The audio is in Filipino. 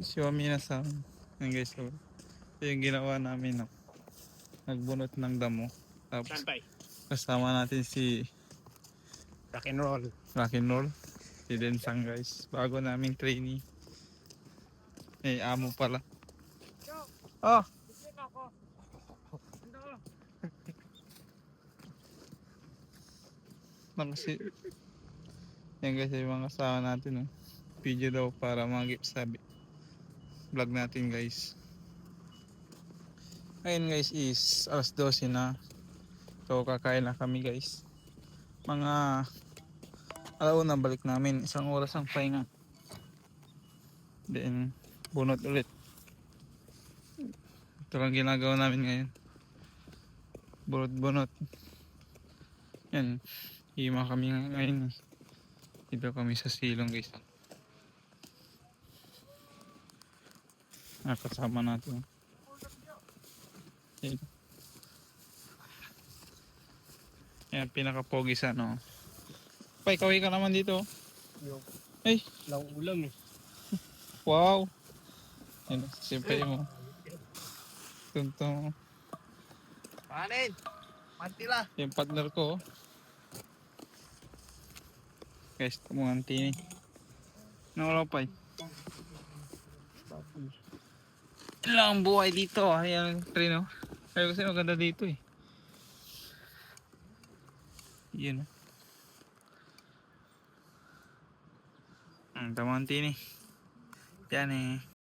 Xiaomi na sa yan guys. So, ito yung ginawa namin. No? Nagbunot ng damo. Tapos Santay. kasama natin si Rock and roll. Rock'n'Roll. Si Densang guys. Bago naming trainee. Eh, amo pala. Oh! Nakasi. Yan guys, yung mga kasama natin. Oh. Video daw para mag-gift sabi. Vlog natin guys. Ngayon guys is alas 12 na. So kakain na kami guys. Mga alauna balik namin. Isang oras ang pahinga. Then bunot ulit. Ito lang ginagawa namin ngayon. Bunot-bunot. Yan. Hima kami ngayon. Dito kami sa silong guys. Nakasama natin. Yan. Yan pinaka-pogi sa no. Pay, kaway ka naman dito. Ay, Lang ulam eh. wow. Yan, siyempre mo. Tunto. Panin! Mantila! Yung partner ko. Oh. Guys, tumuhanti ni. Nawala pa eh. Ilang buhay dito. Ayan, trino. Kaya kasi maganda dito eh. Yun. Tumuhanti ni. Yan eh.